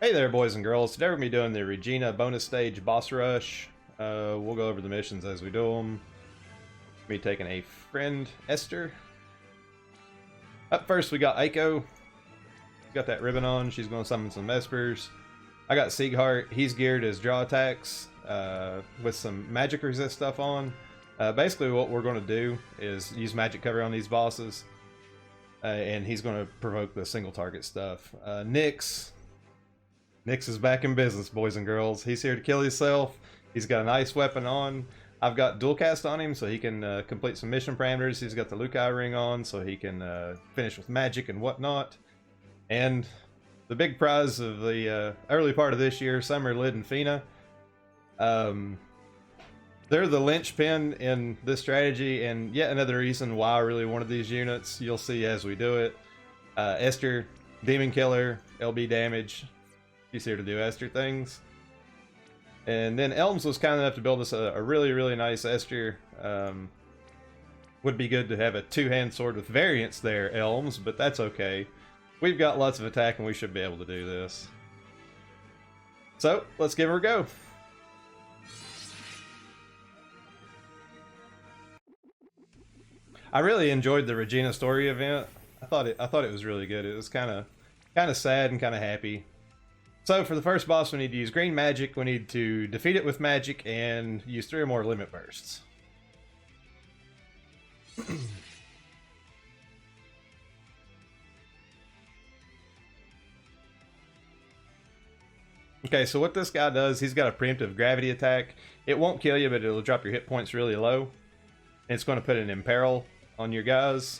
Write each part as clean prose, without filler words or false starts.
Hey there, boys and girls. Today we're going to be doing the Regina bonus stage boss rush. We'll go over the missions as we do them. We'll be taking a friend, Esther. Up first, we got Aiko. Got that ribbon on. She's going to summon some Espers. I got Sieghart. He's geared as draw attacks with some magic resist stuff on. Basically, what we're going to do is use magic cover on these bosses. And he's going to provoke the single target stuff. Nyx is back in business, boys and girls. He's here to kill himself. He's got an ice weapon on. I've got dual cast on him so he can complete some mission parameters. He's got the Lukai ring on so he can finish with magic and whatnot. And the big prize of the early part of this year, Summer, Lid, and Fina. They're the linchpin in this strategy, and yet another reason why I really wanted these units. You'll see as we do it. Esther, Demon Killer, LB damage. She's here to do Esther things. And then Elms was kind enough to build us a really nice Esther. Would be good to have a two-hand sword with variants there, Elms, but that's okay. We've got lots of attack and we should be able to do this. So, let's give her a go. I really enjoyed the Regina story event. I thought it was really good. It was kind of sad and kind of happy. So for the first boss, we need to use green magic. We need to defeat it with magic and use 3 or more limit bursts. Okay, so what this guy does, he's got a preemptive gravity attack. It won't kill you, but it'll drop your hit points really low. And it's going to put an imperil on your guys.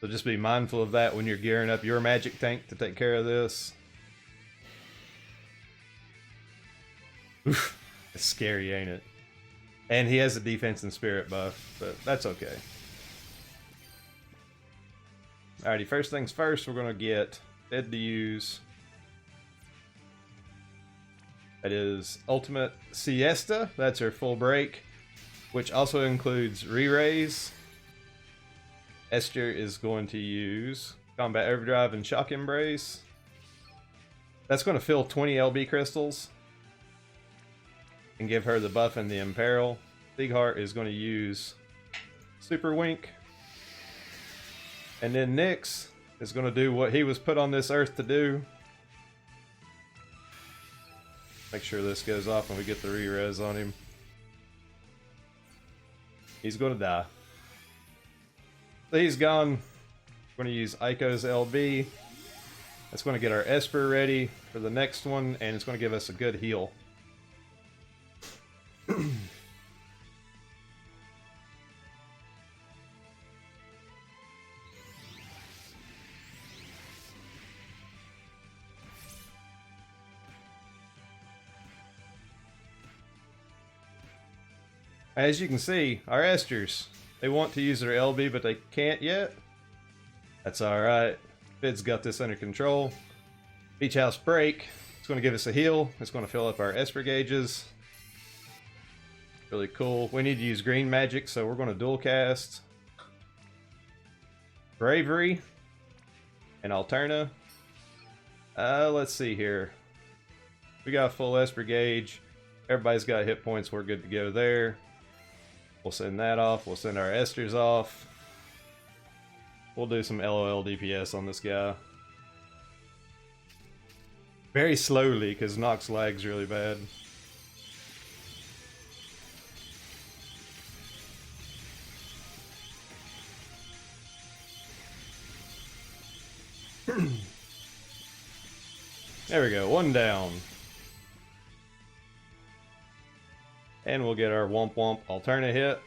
So just be mindful of that when you're gearing up your magic tank to take care of this. Oof, it's scary, ain't it? And he has a defense and spirit buff, but that's okay. Alrighty, first things first, we're going to get Dead to use. That is Ultimate Siesta. That's her full break, which also includes re-raise. Esther is going to use Combat Overdrive and Shock Embrace. That's going to fill 20 LB crystals and give her the buff and the imperil. Sieghart is going to use Super Wink. And then Nyx is going to do what he was put on this earth to do. Make sure this goes off when we get the re-res on him. He's going to die. So he's gone. We're going to use Aiko's LB. That's going to get our Esper ready for the next one, and it's going to give us a good heal. As you can see, our Esters, they want to use their LB, but they can't yet. That's alright. Fid's got this under control. Beach House Break. It's going to give us a heal. It's going to fill up our Esper gauges. Really cool. We need to use green magic, so we're going to dual cast Bravery and Alterna. Let's see here. We got a full Esper gauge. Everybody's got hit points. We're good to go there. We'll send that off. We'll send our Esters off. We'll do some LOL DPS on this guy. Very slowly, because Nox lag's really bad. There we go, one down. And we'll get our Womp Womp Alterna hit.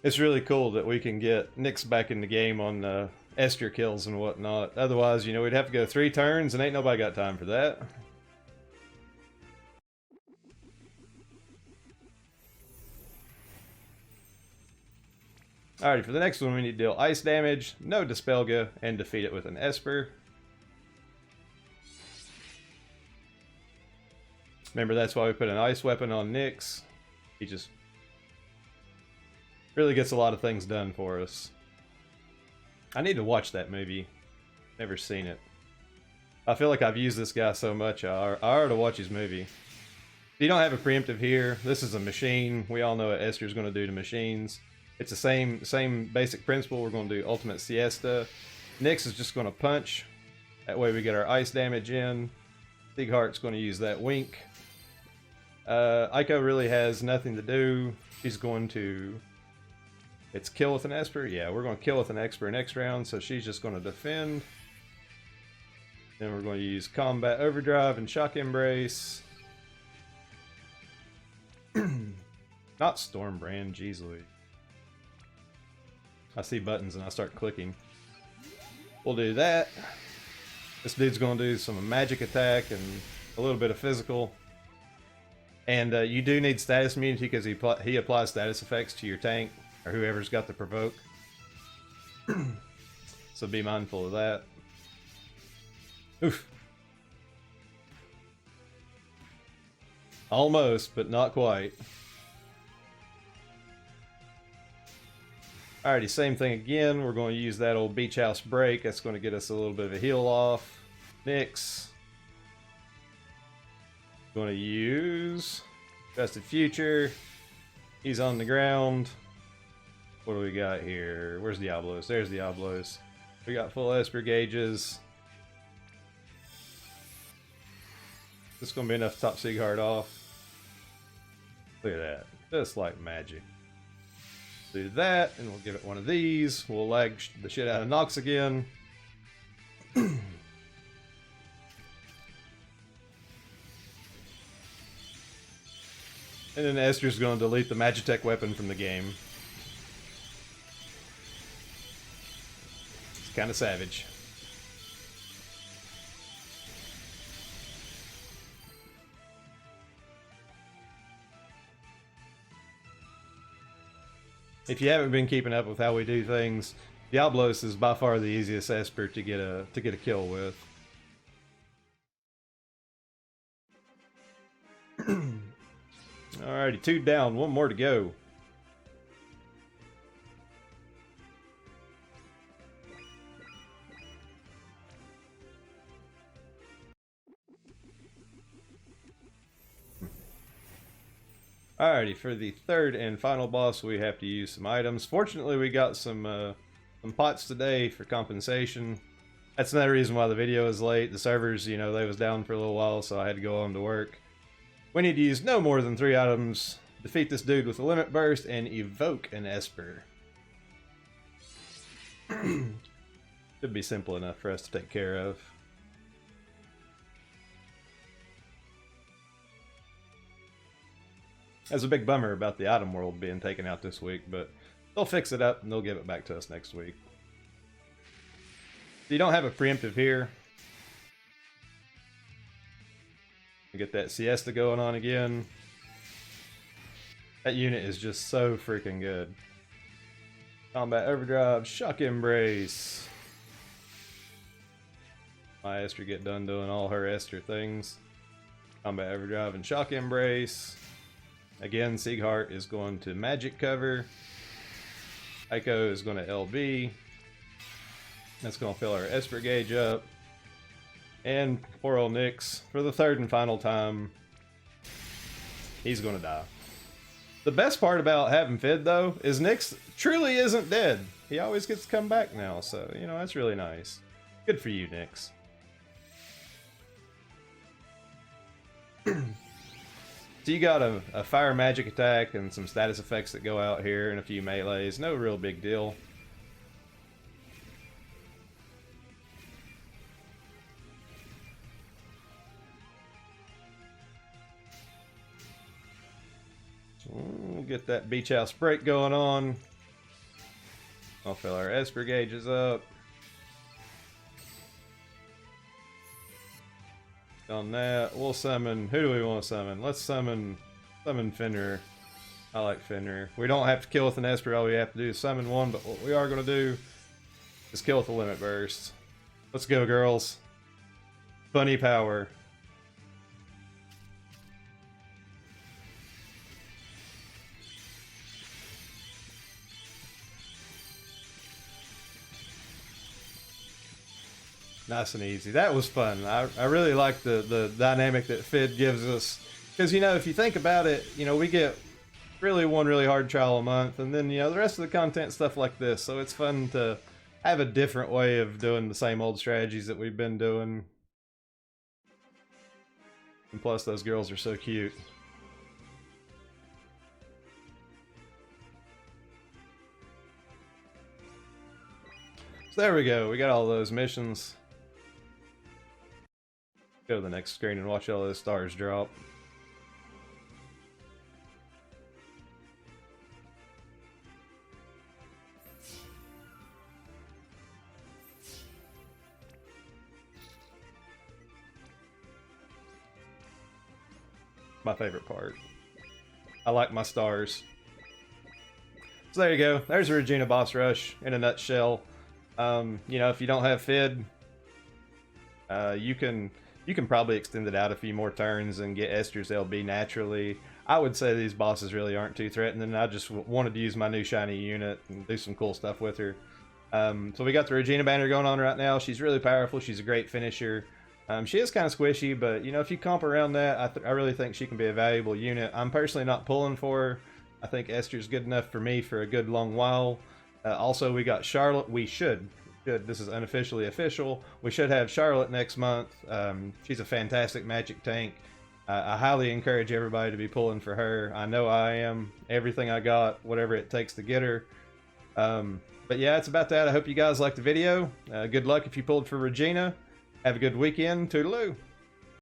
It's really cool that we can get Nyx back in the game on Esther kills and whatnot. Otherwise, you know, we'd have to go 3 turns and ain't nobody got time for that. Alrighty, for the next one we need to deal ice damage, no Dispelga, and defeat it with an Esper. Remember, that's why we put an ice weapon on Nyx. He just really gets a lot of things done for us. I need to watch that movie. Never seen it. I feel like I've used this guy so much, I ought to watch his movie. If you don't have a preemptive here, this is a machine. We all know what Esther's going to do to machines. It's the same basic principle. We're going to do Ultimate Siesta. Nyx is just going to punch. That way we get our ice damage in. Sieghart's going to use that wink. Aiko really has nothing to do. She's going to... It's kill with an Esper? Yeah, we're going to kill with an Esper next round, so she's just going to defend. Then we're going to use Combat Overdrive and Shock Embrace. Not Stormbrand, jeez Louise. I see buttons and I start clicking. We'll do that. This dude's going to do some magic attack and a little bit of physical. And you do need status immunity because he applies status effects to your tank or whoever's got the provoke. So be mindful of that. Oof. Almost, but not quite. Alrighty, same thing again. We're going to use that old beach house break. That's going to get us a little bit of a heal off. Nyx. Going to use Trusted Future. He's on the ground. What do we got here? Where's Diablos? There's Diablos. We got full Esper gauges. This is going to be enough to top Sieghart off. Look at that. Just like magic. Do that, and we'll give it one of these. We'll lag the shit out of Nox again. And then Esther's going to delete the Magitech weapon from the game. It's kind of savage. If you haven't been keeping up with how we do things, Diablos is by far the easiest Esper to get a kill with. Alrighty, 2 down, 1 more to go. Alrighty, for the third and final boss, we have to use some items. Fortunately, we got some pots today for compensation. That's another reason why the video is late. The servers, you know, they was down for a little while, so I had to go on to work. We need to use no more than 3 items. Defeat this dude with a limit burst and evoke an Esper. Should be simple enough for us to take care of. That's a big bummer about the item world being taken out this week, but they'll fix it up and they'll give it back to us next week. If you don't have a preemptive here, you get that siesta going on again. That unit is just so freaking good. Combat Overdrive, Shock Embrace. My Esther get done doing all her Esther things. Combat Overdrive and Shock Embrace. Again, Sieghart is going to magic cover. Aiko is going to LB. That's going to fill our Esper gauge up. And poor old Nyx, for the third and final time, he's going to die. The best part about having Fid, though, is Nyx truly isn't dead. He always gets to come back now, so, you know, that's really nice. Good for you, Nyx. So you got a fire magic attack and some status effects that go out here and a few melees. No real big deal. So we'll get that beach house break going on. I'll fill our Esper gauges up. On that, we'll summon. Who do we want to summon? Let's summon Fenrir. I like Fenrir. We don't have to kill with an Esper. All we have to do is summon one. But what we are going to do is kill with a limit burst. Let's go, girls. Bunny power. Nice and easy. That was fun. I really like the dynamic that FID gives us. Because, you know, if you think about it, you know, we get really one really hard trial a month, and then, you know, the rest of the content stuff like this. So it's fun to have a different way of doing the same old strategies that we've been doing. And plus, those girls are so cute. So there we go. We got all those missions. Go to the next screen and watch all those stars drop. My favorite part. I like my stars. So there you go. There's a Regina boss rush in a nutshell. You know, if you don't have FID, you can probably extend it out a few more turns and get Esther's LB naturally. I would say these bosses really aren't too threatening. I just wanted to use my new shiny unit and do some cool stuff with her. So we got the Regina banner going on right now. She's really powerful. She's a great finisher. She is kind of squishy, but, you know, if you comp around that, I really think she can be a valuable unit. I'm personally not pulling for her. I think Esther's good enough for me for a good long while. Also, we got Charlotte. We should. This is unofficially official. We should have Charlotte next month. She's a fantastic magic tank. I highly encourage everybody to be pulling for her. I know I am. Everything I got, whatever it takes to get her. But yeah, it's about that. I hope you guys liked the video. Good luck if you pulled for Regina. Have a good weekend. Toodaloo.